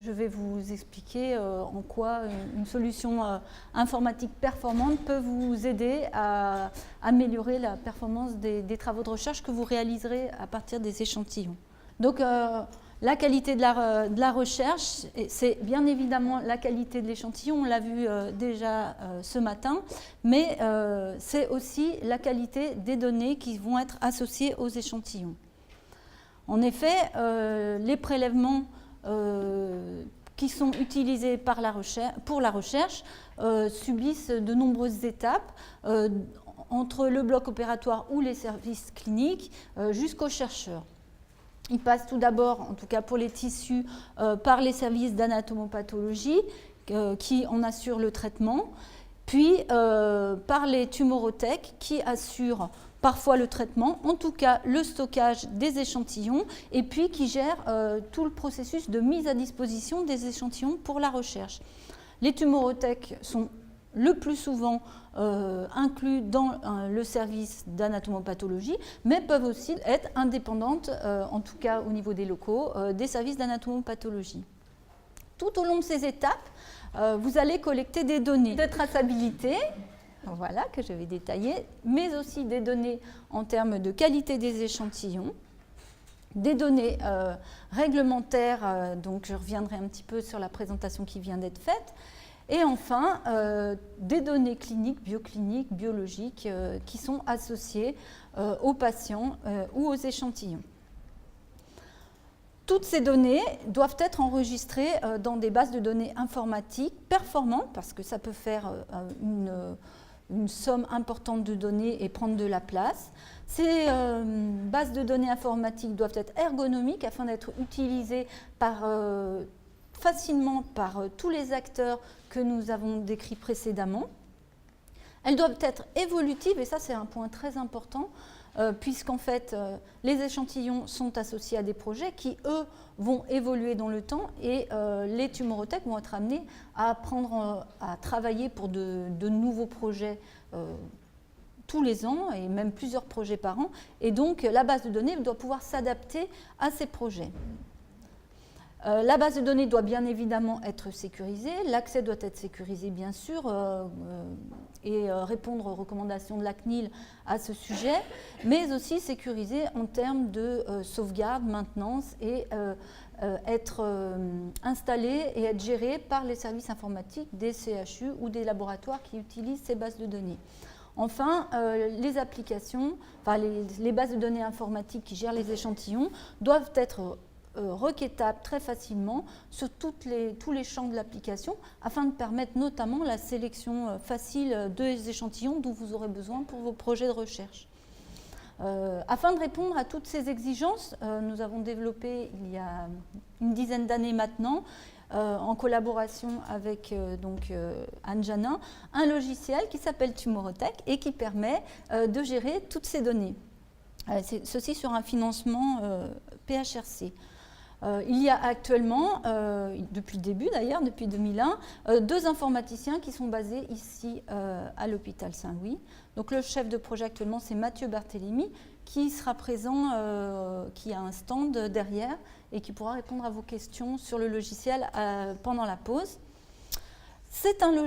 je vais vous expliquer en quoi une solution informatique performante peut vous aider à améliorer la performance des travaux de recherche que vous réaliserez à partir des échantillons. Donc, la qualité de la recherche, c'est bien évidemment la qualité de l'échantillon, on l'a vu déjà ce matin, mais c'est aussi la qualité des données qui vont être associées aux échantillons. En effet, les prélèvements qui sont utilisés pour la recherche subissent de nombreuses étapes entre le bloc opératoire ou les services cliniques jusqu'aux chercheurs. Ils passent tout d'abord, en tout cas pour les tissus, par les services d'anatomopathologie qui en assurent le traitement, puis par les tumorothèques qui assurent parfois le traitement, en tout cas le stockage des échantillons, et puis qui gèrent tout le processus de mise à disposition des échantillons pour la recherche. Les tumorothèques sont le plus souvent inclus dans le service d'anatomopathologie, mais peuvent aussi être indépendantes, en tout cas au niveau des locaux, des services d'anatomopathologie. Tout au long de ces étapes, vous allez collecter des données de traçabilité, voilà, que je vais détailler, mais aussi des données en termes de qualité des échantillons, des données réglementaires, donc je reviendrai un petit peu sur la présentation qui vient d'être faite, et enfin, des données cliniques, biocliniques, biologiques qui sont associées aux patients ou aux échantillons. Toutes ces données doivent être enregistrées dans des bases de données informatiques performantes, parce que ça peut faire une somme importante de données et prendre de la place. Ces bases de données informatiques doivent être ergonomiques afin d'être utilisées facilement par tous les acteurs que nous avons décrits précédemment. Elles doivent être évolutives, et ça c'est un point très important, puisqu'en fait les échantillons sont associés à des projets qui, eux, vont évoluer dans le temps, et les tumorothèques vont être amenés à travailler pour de nouveaux projets tous les ans, et même plusieurs projets par an, et donc la base de données doit pouvoir s'adapter à ces projets. La base de données doit bien évidemment être sécurisée, l'accès doit être sécurisé bien sûr et répondre aux recommandations de la CNIL à ce sujet, mais aussi sécurisé en termes de sauvegarde, maintenance et être installé et être géré par les services informatiques des CHU ou des laboratoires qui utilisent ces bases de données. Enfin, les applications, les bases de données informatiques qui gèrent les échantillons doivent être requêtables très facilement sur tous les champs de l'application afin de permettre notamment la sélection facile des échantillons dont vous aurez besoin pour vos projets de recherche. Afin de répondre à toutes ces exigences, nous avons développé il y a une dizaine d'années maintenant, en collaboration avec Anne Janin, un logiciel qui s'appelle Tumorothèque et qui permet de gérer toutes ces données. Ceci sur un financement PHRC. Il y a actuellement, depuis le début d'ailleurs, depuis 2001, deux informaticiens qui sont basés ici à l'hôpital Saint-Louis. Donc le chef de projet actuellement, c'est Mathieu Barthélémy, qui sera présent, qui a un stand derrière et qui pourra répondre à vos questions sur le logiciel pendant la pause.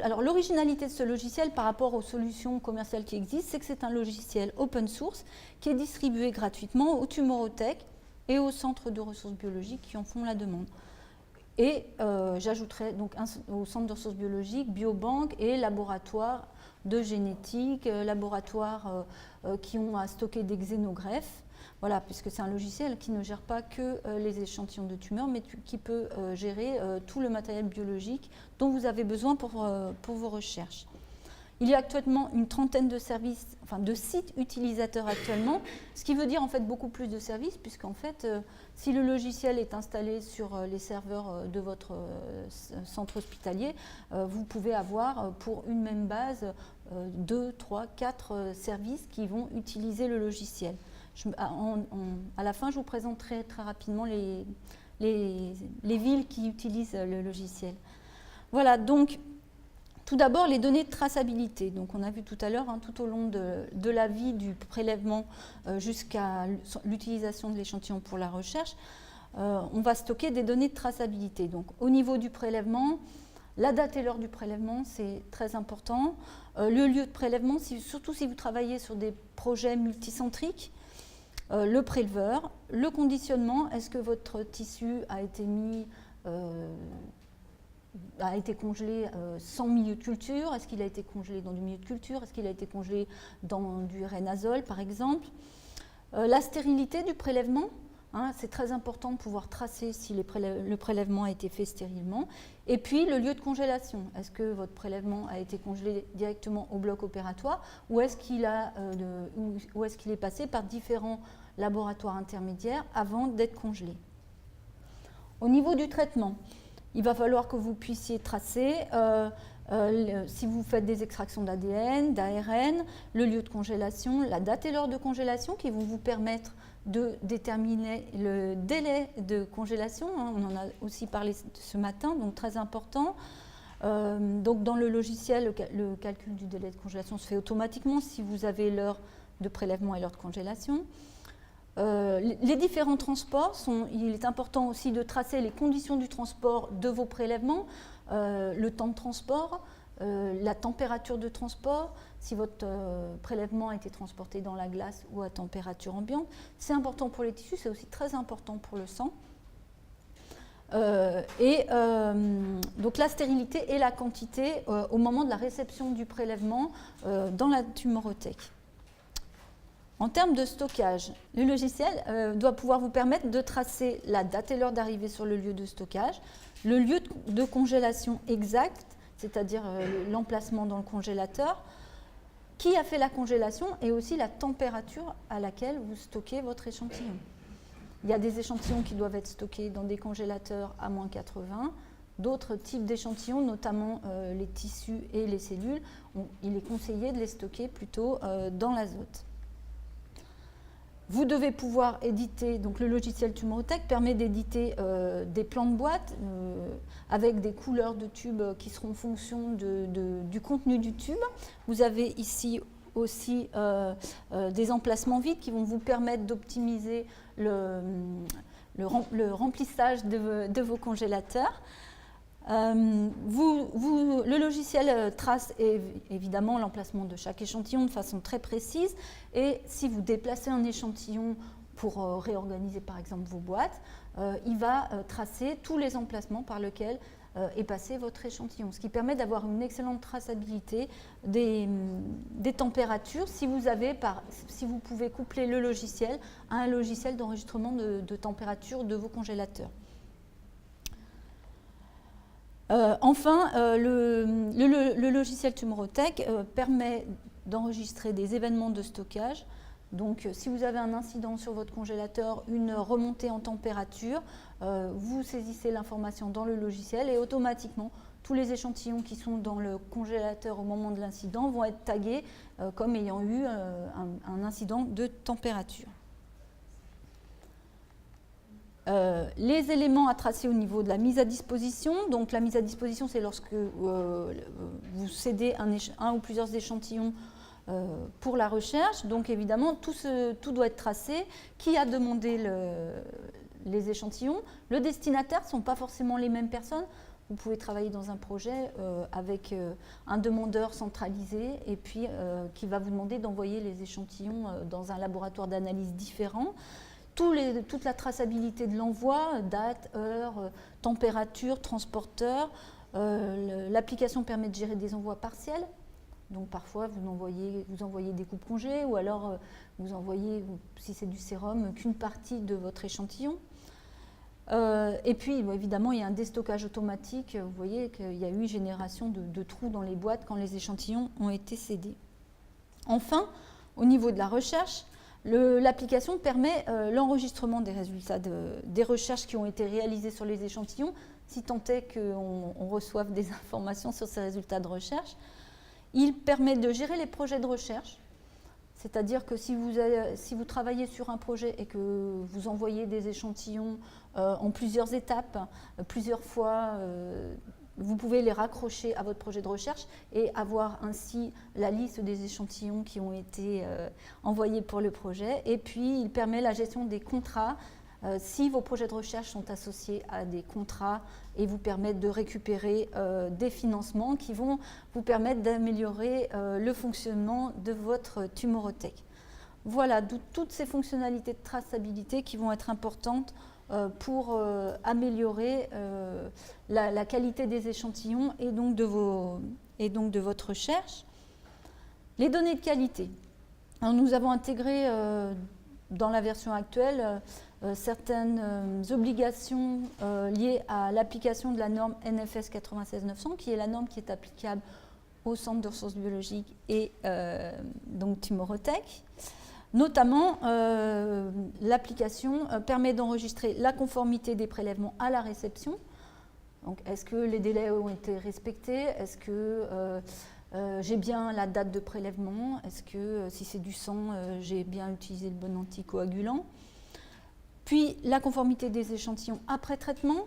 Alors l'originalité de ce logiciel par rapport aux solutions commerciales qui existent, c'est que c'est un logiciel open source qui est distribué gratuitement aux tumorothèques et aux centres de ressources biologiques qui en font la demande. Et j'ajouterai donc aux centres de ressources biologiques, biobanques et laboratoires de génétique, laboratoires qui ont à stocker des xénogreffes. Voilà, puisque c'est un logiciel qui ne gère pas que les échantillons de tumeurs, mais qui peut gérer tout le matériel biologique dont vous avez besoin pour vos recherches. Il y a actuellement une trentaine de services, de sites utilisateurs actuellement, ce qui veut dire en fait beaucoup plus de services, puisqu'en fait, si le logiciel est installé sur les serveurs de votre centre hospitalier, vous pouvez avoir pour une même base 2, 3, 4 services qui vont utiliser le logiciel. À la fin, je vous présenterai très rapidement les villes qui utilisent le logiciel. Voilà, donc tout d'abord, les données de traçabilité. Donc, on a vu tout à l'heure, tout au long de la vie du prélèvement jusqu'à l'utilisation de l'échantillon pour la recherche, on va stocker des données de traçabilité. Donc au niveau du prélèvement, la date et l'heure du prélèvement, c'est très important. Le lieu de prélèvement, surtout si vous travaillez sur des projets multicentriques, le préleveur, le conditionnement, est-ce que votre tissu a été congelé sans milieu de culture? Est-ce qu'il a été congelé dans du milieu de culture? Est-ce qu'il a été congelé dans du rénazole, par exemple? La stérilité du prélèvement, hein, c'est très important de pouvoir tracer si le prélèvement a été fait stérilement. Et puis, le lieu de congélation. Est-ce que votre prélèvement a été congelé directement au bloc opératoire ou est-ce qu'il est passé par différents laboratoires intermédiaires avant d'être congelé? Au niveau du traitement, il va falloir que vous puissiez tracer, si vous faites des extractions d'ADN, d'ARN, le lieu de congélation, la date et l'heure de congélation qui vont vous permettre de déterminer le délai de congélation. On en a aussi parlé ce matin, donc très important. Donc dans le logiciel, le calcul du délai de congélation se fait automatiquement si vous avez l'heure de prélèvement et l'heure de congélation. Les différents transports, il est important aussi de tracer les conditions du transport de vos prélèvements, le temps de transport, la température de transport, si votre prélèvement a été transporté dans la glace ou à température ambiante. C'est important pour les tissus, c'est aussi très important pour le sang. Donc la stérilité et la quantité au moment de la réception du prélèvement dans la tumorothèque. En termes de stockage, le logiciel doit pouvoir vous permettre de tracer la date et l'heure d'arrivée sur le lieu de stockage, le lieu de congélation exact, c'est-à-dire l'emplacement dans le congélateur, qui a fait la congélation et aussi la température à laquelle vous stockez votre échantillon. Il y a des échantillons qui doivent être stockés dans des congélateurs à moins 80, d'autres types d'échantillons, notamment les tissus et les cellules, il est conseillé de les stocker plutôt dans l'azote. Vous devez pouvoir éditer, donc le logiciel Tumorothèque permet d'éditer des plans de boîte avec des couleurs de tubes qui seront en fonction du contenu du tube. Vous avez ici aussi des emplacements vides qui vont vous permettre d'optimiser le remplissage de vos congélateurs. Le logiciel trace évidemment l'emplacement de chaque échantillon de façon très précise et si vous déplacez un échantillon pour réorganiser par exemple vos boîtes, il va tracer tous les emplacements par lesquels est passé votre échantillon, ce qui permet d'avoir une excellente traçabilité des températures si vous pouvez coupler le logiciel à un logiciel d'enregistrement de température de vos congélateurs. Enfin, le logiciel Tumorothèque permet d'enregistrer des événements de stockage. Donc, si vous avez un incident sur votre congélateur, une remontée en température, vous saisissez l'information dans le logiciel et automatiquement, tous les échantillons qui sont dans le congélateur au moment de l'incident vont être tagués comme ayant eu un incident de température. Les éléments à tracer au niveau de la mise à disposition. Donc la mise à disposition, c'est lorsque vous cédez un ou plusieurs échantillons pour la recherche. Donc évidemment, tout doit être tracé. Qui a demandé les échantillons? Le destinataire ne sont pas forcément les mêmes personnes. Vous pouvez travailler dans un projet avec un demandeur centralisé et puis qui va vous demander d'envoyer les échantillons dans un laboratoire d'analyse différent. Toute la traçabilité de l'envoi, date, heure, température, transporteur. L'application permet de gérer des envois partiels. Donc parfois, vous envoyez des coupes congés ou alors vous envoyez, si c'est du sérum, qu'une partie de votre échantillon. Et puis, évidemment, il y a un déstockage automatique. Vous voyez qu'il y a eu génération de trous dans les boîtes quand les échantillons ont été cédés. Enfin, au niveau de la recherche, l'application permet l'enregistrement des résultats des recherches qui ont été réalisées sur les échantillons, si tant est qu'on reçoive des informations sur ces résultats de recherche. Il permet de gérer les projets de recherche, c'est-à-dire que si vous travaillez sur un projet et que vous envoyez des échantillons en plusieurs étapes, plusieurs fois, vous pouvez les raccrocher à votre projet de recherche et avoir ainsi la liste des échantillons qui ont été envoyés pour le projet. Et puis, il permet la gestion des contrats si vos projets de recherche sont associés à des contrats et vous permettent de récupérer des financements qui vont vous permettre d'améliorer le fonctionnement de votre tumorothèque. Voilà, toutes ces fonctionnalités de traçabilité qui vont être importantes pour améliorer la qualité des échantillons et donc de votre recherche. Les données de qualité. Alors, nous avons intégré dans la version actuelle certaines obligations liées à l'application de la norme NFS 96900, qui est la norme qui est applicable au centre de ressources biologiques et donc tumorothèque. Notamment, l'application permet d'enregistrer la conformité des prélèvements à la réception. Donc, est-ce que les délais ont été respectés? Est-ce que j'ai bien la date de prélèvement? Est-ce que si c'est du sang, j'ai bien utilisé le bon anticoagulant? Puis, la conformité des échantillons après traitement.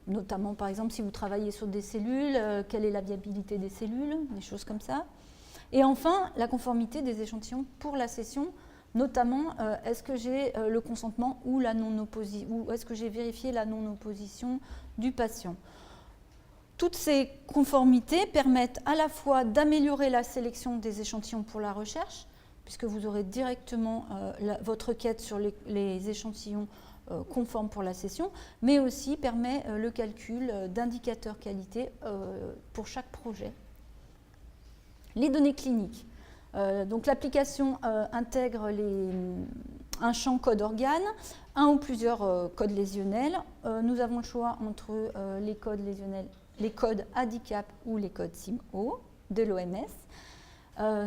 Notamment, par exemple, si vous travaillez sur des cellules, quelle est la viabilité des cellules? Des choses comme ça. Et enfin, la conformité des échantillons pour la session, notamment est-ce que j'ai le consentement ou la non-opposition, ou est-ce que j'ai vérifié la non-opposition du patient. Toutes ces conformités permettent à la fois d'améliorer la sélection des échantillons pour la recherche, puisque vous aurez directement votre requête sur les échantillons conformes pour la session, mais aussi permet le calcul d'indicateurs qualité pour chaque projet. Les données cliniques. Donc l'application intègre un champ code organe, un ou plusieurs codes lésionnels. Nous avons le choix entre les codes lésionnels, les codes ADICAP ou les codes SIMO de l'OMS.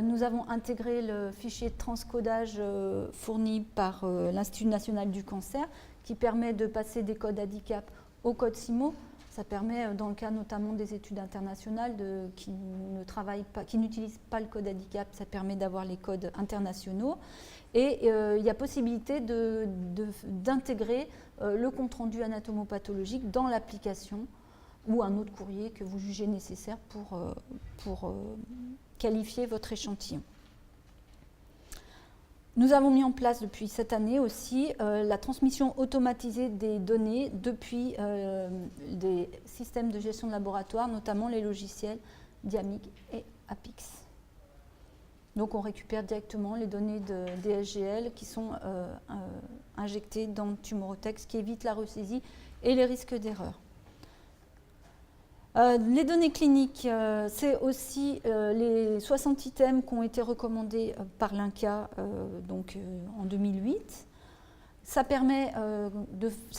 Nous avons intégré le fichier de transcodage fourni par l'Institut national du cancer qui permet de passer des codes ADICAP aux codes SIMO. Ça permet, dans le cas notamment des études internationales qui n'utilisent pas le code ADICAP, ça permet d'avoir les codes internationaux. Et il y a possibilité d'intégrer le compte-rendu anatomopathologique dans l'application ou un autre courrier que vous jugez nécessaire pour qualifier votre échantillon. Nous avons mis en place depuis cette année aussi la transmission automatisée des données depuis des systèmes de gestion de laboratoire, notamment les logiciels Diamic et Apix. Donc on récupère directement les données de DSGL qui sont injectées dans Tumorothèque, ce qui évite la ressaisie et les risques d'erreur. Les données cliniques, c'est aussi les 60 items qui ont été recommandés par l'INCa en 2008. Ça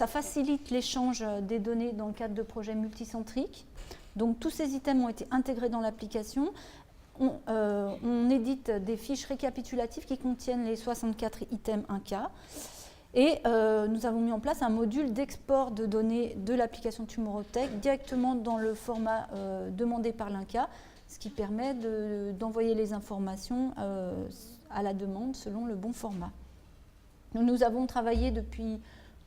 facilite l'échange des données dans le cadre de projets multicentriques. Donc tous ces items ont été intégrés dans l'application. On édite des fiches récapitulatives qui contiennent les 64 items INCa. Et nous avons mis en place un module d'export de données de l'application Tumorothèque directement dans le format demandé par l'INCa, ce qui permet d'envoyer les informations à la demande selon le bon format. Nous avons travaillé depuis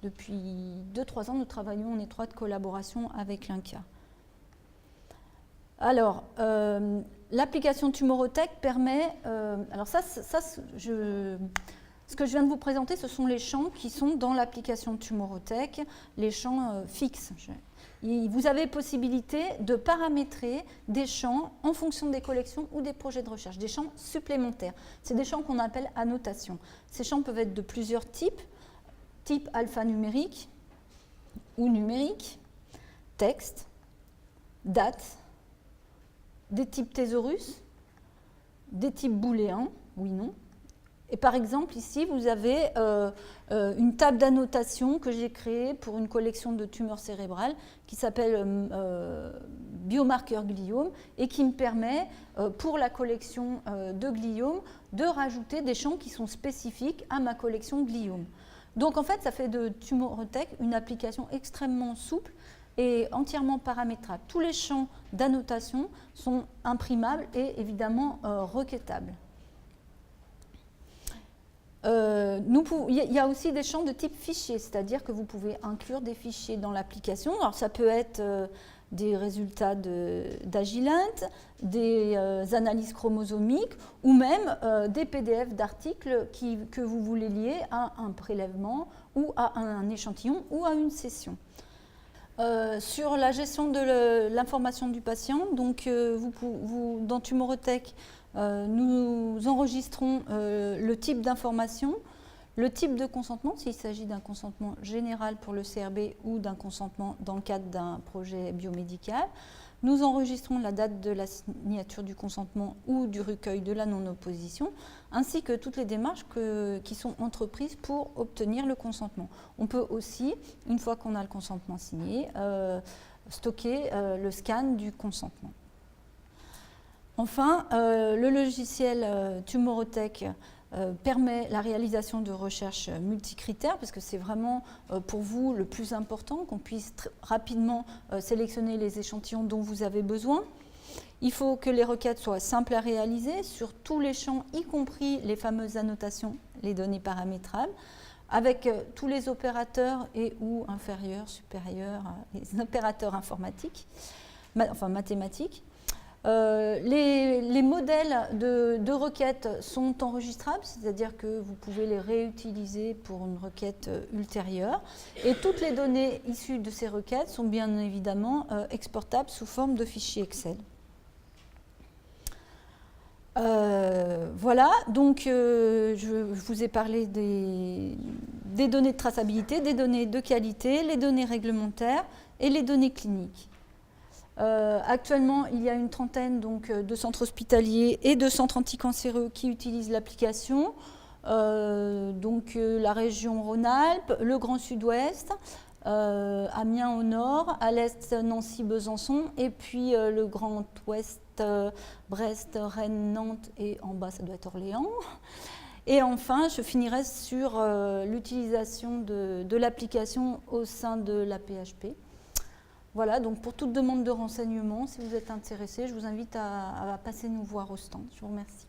2-3 ans, nous travaillons en étroite collaboration avec l'INCa. Alors, l'application Tumorothèque permet... Ce que je viens de vous présenter, ce sont les champs qui sont dans l'application Tumorothèque, les champs fixes. Vous avez possibilité de paramétrer des champs en fonction des collections ou des projets de recherche, des champs supplémentaires. C'est des champs qu'on appelle annotations. Ces champs peuvent être de plusieurs types, type alphanumérique ou numérique, texte, date, des types thésaurus, des types booléens, oui, non. Et par exemple, ici, vous avez une table d'annotation que j'ai créée pour une collection de tumeurs cérébrales qui s'appelle biomarqueur gliome et qui me permet, pour la collection de gliome, de rajouter des champs qui sont spécifiques à ma collection gliome. Donc en fait, ça fait de Tumorothèque une application extrêmement souple et entièrement paramétrable. Tous les champs d'annotation sont imprimables et évidemment requêtables. Il y a aussi des champs de type fichier, c'est-à-dire que vous pouvez inclure des fichiers dans l'application. Alors ça peut être des résultats d'Agilent, des analyses chromosomiques ou même des PDF d'articles que vous voulez lier à un prélèvement ou à un échantillon ou à une session. Sur la gestion de l'information du patient, donc dans Tumorotech, nous enregistrons le type d'information, le type de consentement, s'il s'agit d'un consentement général pour le CRB ou d'un consentement dans le cadre d'un projet biomédical. Nous enregistrons la date de la signature du consentement ou du recueil de la non-opposition, ainsi que toutes les démarches qui sont entreprises pour obtenir le consentement. On peut aussi, une fois qu'on a le consentement signé, stocker le scan du consentement. Enfin, le logiciel Tumorotech permet la réalisation de recherches multicritères, parce que c'est vraiment pour vous le plus important, qu'on puisse rapidement sélectionner les échantillons dont vous avez besoin. Il faut que les requêtes soient simples à réaliser sur tous les champs, y compris les fameuses annotations, les données paramétrables, avec tous les opérateurs et ou inférieurs, supérieurs, les opérateurs informatiques, enfin mathématiques. Les modèles de requêtes sont enregistrables, c'est-à-dire que vous pouvez les réutiliser pour une requête ultérieure. Et toutes les données issues de ces requêtes sont bien évidemment exportables sous forme de fichiers Excel. Voilà, donc je vous ai parlé des données de traçabilité, des données de qualité, les données réglementaires et les données cliniques. Actuellement, il y a une trentaine de centres hospitaliers et de centres anticancéreux qui utilisent l'application. La région Rhône-Alpes, le Grand Sud-Ouest, Amiens au nord, à l'est Nancy, Besançon, et puis le Grand Ouest, Brest, Rennes, Nantes, et en bas ça doit être Orléans. Et enfin, je finirai sur l'utilisation de l'application au sein de la PHP. Voilà, donc pour toute demande de renseignement, si vous êtes intéressé, je vous invite à passer nous voir au stand. Je vous remercie.